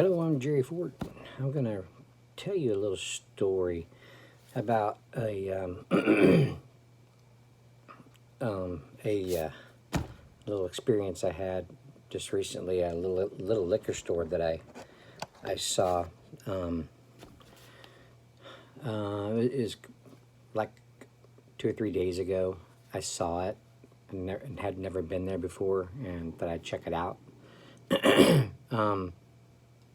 Hello, I'm Jerry Ford. I'm going to tell you a little story about a little experience I had just recently at a little liquor store that I saw. It is like 2 or 3 days ago. I saw it and had never been there before, and thought I'd check it out.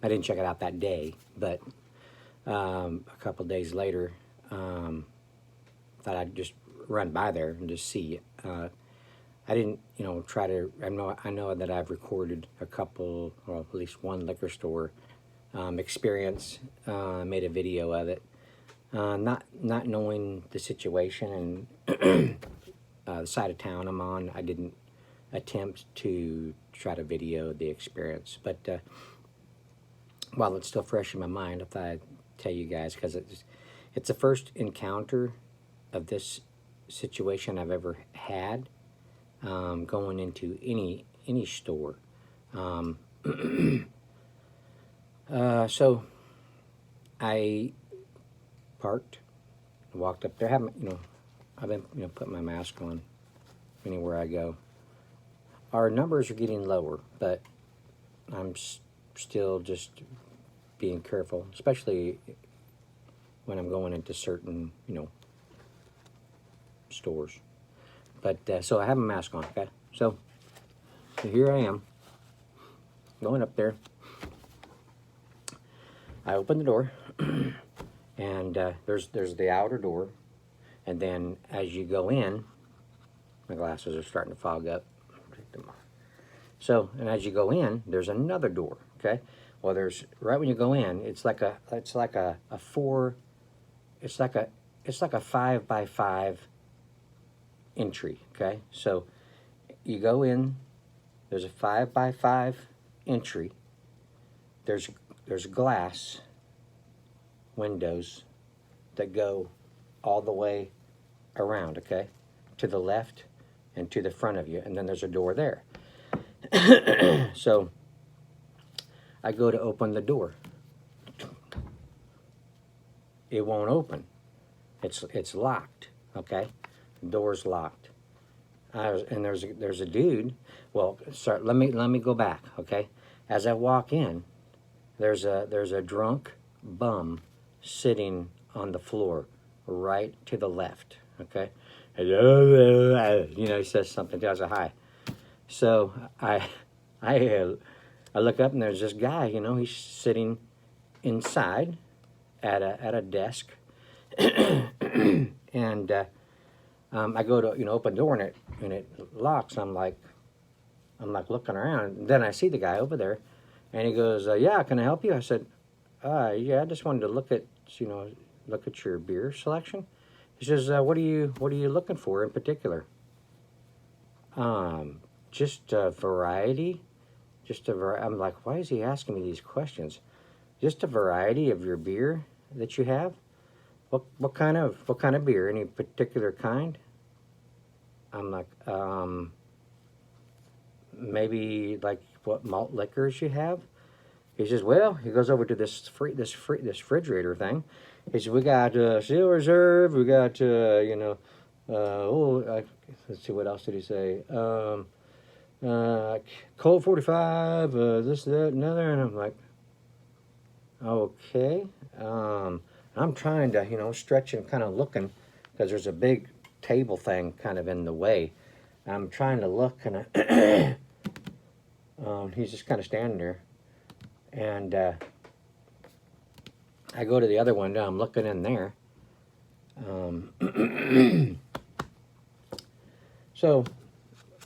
I didn't check it out that day, but a couple days later, thought I'd just run by there and just see. I didn't, try to. I know that I've recorded a couple, or at least one liquor store experience. Made a video of it, not knowing the situation and the side of town I'm on. I didn't attempt to try to video the experience, but while it's still fresh in my mind, I thought I'd tell you guys, because it's the first encounter of this situation I've ever had, going into any store. So I parked, walked up there. I've been putting my mask on anywhere I go. Our numbers are getting lower, but I'm still just being careful, especially when I'm going into certain, stores. But so I have a mask on, okay? So here I am, going up there. I open the door, and there's the outer door, and then as you go in, my glasses are starting to fog up. Take them off. So, and as you go in, there's another door, okay? Well, there's, right when you go in, it's like a 5x5 entry, okay? So you go in, there's a 5x5 entry. There's glass windows that go all the way around, okay? To the left and to the front of you, and then there's a door there. So I go to open the door. It won't open. It's locked, okay? The door's locked. And there's a dude. Well, sorry, let me go back, okay? As I walk in, there's a drunk bum sitting on the floor right to the left, okay? He says something, tells a hi. So I look up, and there's this guy, he's sitting inside at a desk. And I go to open the door, and it locks. I'm like looking around, and then I see the guy over there, and he goes, "Yeah, can I help you?" I said, "Yeah, I just wanted to look at your beer selection." He says, "What are you looking for in particular?" Just a variety. I'm like, why is he asking me these questions? Just a variety of your beer that you have. What kind of beer? Any particular kind? I'm like, maybe like what malt liquors you have. He says, well, he goes over to this refrigerator thing. He says, we got Steel Reserve. We got let's see, what else did he say? Colt 45, this, that, another, and I'm like, okay. I'm trying to, stretch and kind of looking, because there's a big table thing kind of in the way. I'm trying to look, and he's just kind of standing there, and I go to the other window. I'm looking in there. So.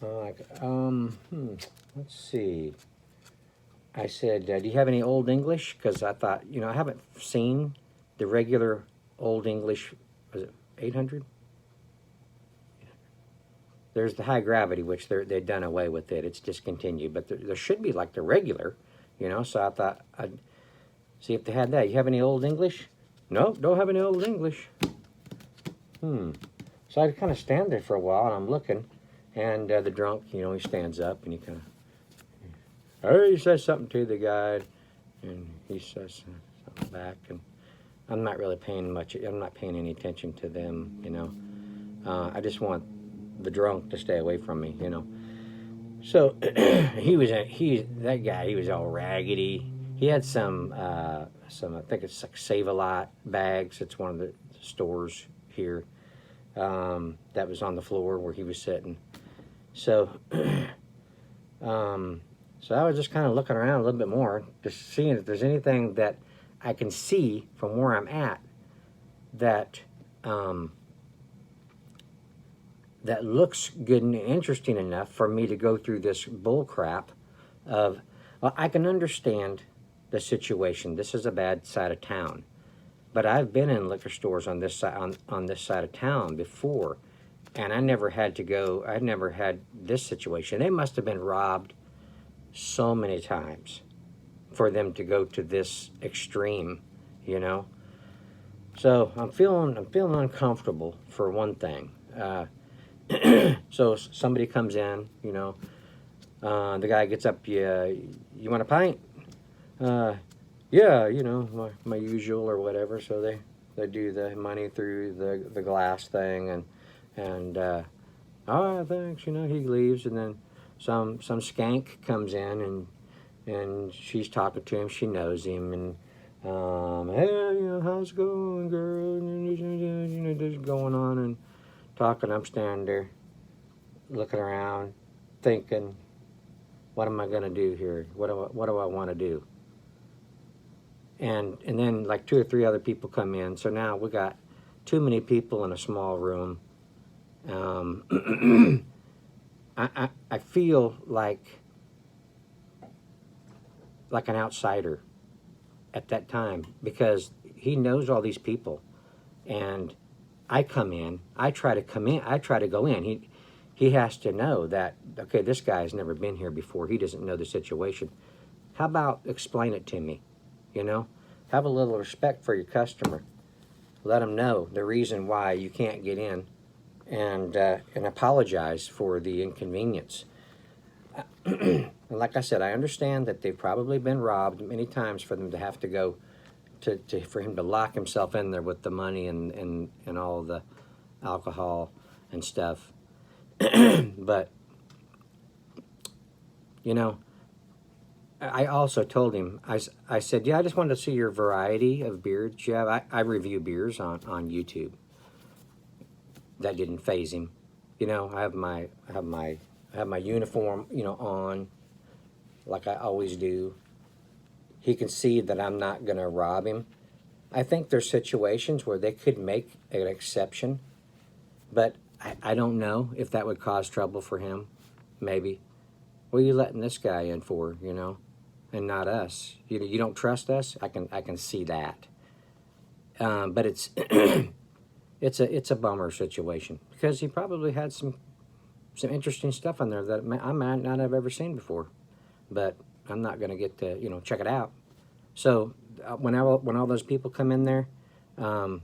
Let's see. I said, do you have any Old English? Because I thought, I haven't seen the regular Old English. Was it 800? There's the high gravity, which they've done away with it. It's discontinued. But there should be like the regular, So I thought I'd see if they had that. You have any Old English? No, don't have any Old English. So I kind of stand there for a while, and I'm looking. And the drunk, he stands up, and he kind of, he says something to the guy, And he says something back, and I'm not paying any attention to them, you know. I just want the drunk to stay away from me, you know. So that guy, he was all raggedy. He had some I think it's like Save-A-Lot bags. It's one of the stores here, that was on the floor where he was sitting. So, so I was just kind of looking around a little bit more, just seeing if there's anything that I can see from where I'm at that that looks good and interesting enough for me to go through this bull crap of, well, I can understand the situation. This is a bad side of town. But I've been in liquor stores on this side on this side of town before, and I never had this situation. They must have been robbed so many times for them to go to this extreme, you know. So I'm feeling uncomfortable for one thing. So somebody comes in, you know. The guy gets up. You want a pint? Yeah, you know, my usual or whatever. So they do the money through the glass thing, and oh, thanks, you know. He leaves, and then some skank comes in, and she's talking to him. She knows him, and hey, you know, how's it going, girl? And you know, just going on and talking. I'm standing there, looking around, thinking, what am I gonna do here? What do I want to do? And then like 2 or 3 other people come in. So now we got too many people in a small room. I feel like an outsider at that time, because he knows all these people, and I come in. I try to go in. He has to know that, okay, this guy's never been here before. He doesn't know the situation. How about explain it to me? You know, have a little respect for your customer. Let them know the reason why you can't get in, and apologize for the inconvenience. And like I said, I understand that they've probably been robbed many times for them to have to go for him to lock himself in there with the money and all the alcohol and stuff. But, you know, I also told him, I said, yeah, I just wanted to see your variety of beers you have. I review beers on YouTube. That didn't faze him. You know, I have my uniform, you know, on, like I always do. He can see that I'm not going to rob him. I think there's situations where they could make an exception, but I don't know if that would cause trouble for him. Maybe. What are you letting this guy in for, you know, and not us? You don't trust us? I can see that. But it's it's a bummer situation, because he probably had some interesting stuff on there that I might not have ever seen before, but I'm not going to get to, you know, check it out. So when all those people come in there, and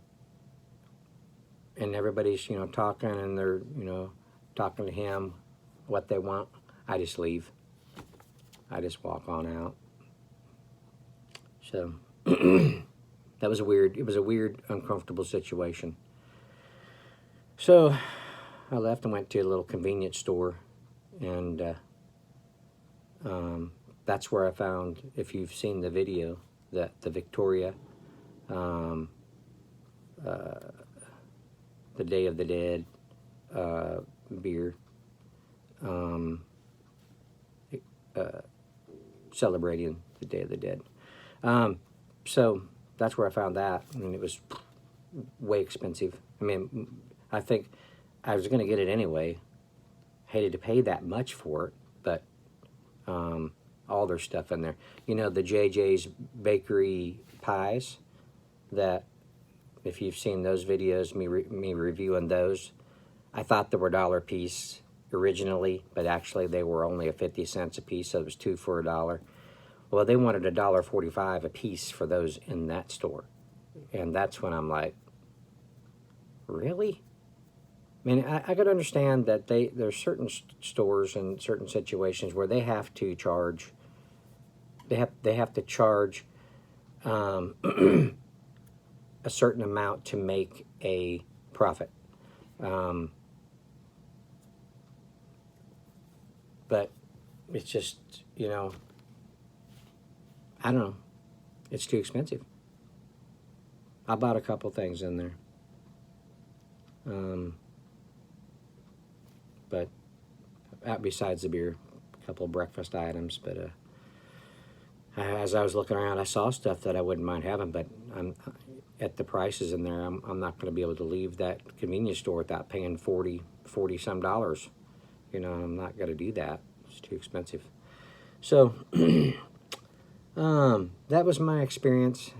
everybody's, you know, talking, and they're, you know, talking to him what they want, I just leave. I just walk on out. So that was it was a weird, uncomfortable situation. So I left and went to a little convenience store, and that's where I found, if you've seen the video, that the Victoria, the Day of the Dead beer, celebrating the Day of the Dead. So that's where I found that, and it was way expensive. I mean, I think I was going to get it anyway. Hated to pay that much for it, but all their stuff in there. You know, the JJ's Bakery pies, that if you've seen those videos, me reviewing those, I thought they were $1 a piece originally, but actually they were only 50 cents a piece, so it was 2 for $1. Well, they wanted $1.45 a piece for those in that store, and that's when I'm like, really? I mean, I could understand that there's certain stores and certain situations where they have to charge. They have to charge a certain amount to make a profit. But it's just, you know, I don't know. It's too expensive. I bought a couple things in there. But besides the beer, a couple of breakfast items. But as I was looking around, I saw stuff that I wouldn't mind having, but at the prices in there, I'm not going to be able to leave that convenience store without paying 40 some dollars. You know, I'm not going to do that. It's too expensive. So that was my experience.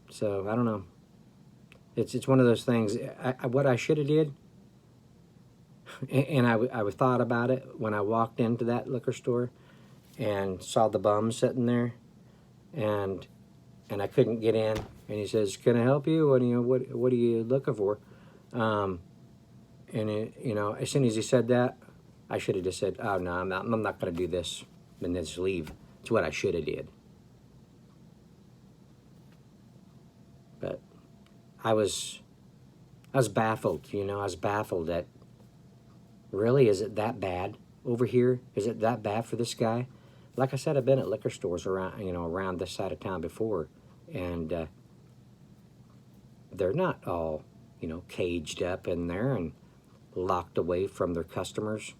So I don't know. It's one of those things. What I should have did, and I thought about it when I walked into that liquor store and saw the bum sitting there, and I couldn't get in. And he says, "Can I help you? What are you looking for?" And you know, as soon as he said that, I should have just said, "Oh no, I'm not going to do this," and then just leave. It's what I should have did. But I was baffled. You know, I was baffled that really, is it that bad over here? Is it that bad for this guy? Like I said, I've been at liquor stores around this side of town before, and they're not all, caged up in there and locked away from their customers.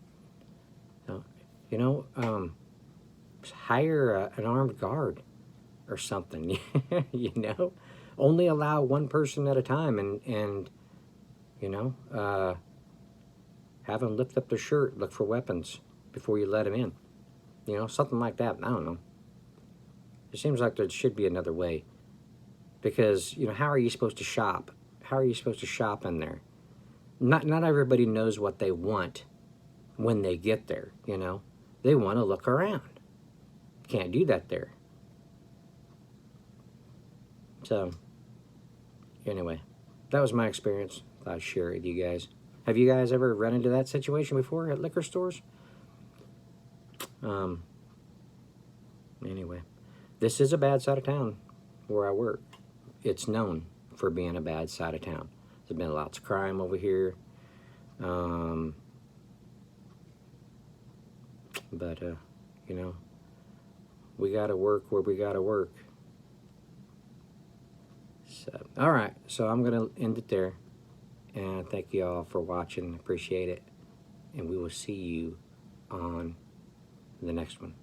Hire an armed guard or something. Only allow one person at a time, and have them lift up their shirt, look for weapons before you let them in. Something like that. I don't know. It seems like there should be another way, because how are you supposed to shop? How are you supposed to shop in there? Not everybody knows what they want when they get there. They want to look around. Can't do that there. So anyway, that was my experience. Thought I'd share it with you guys. Have you guys ever run into that situation before at liquor stores? Anyway, this is a bad side of town where I work. It's known for being a bad side of town. There's been lots of crime over here. But we got to work where we got to work. So, all right. So I'm going to end it there. And thank you all for watching. Appreciate it. And we will see you on the next one.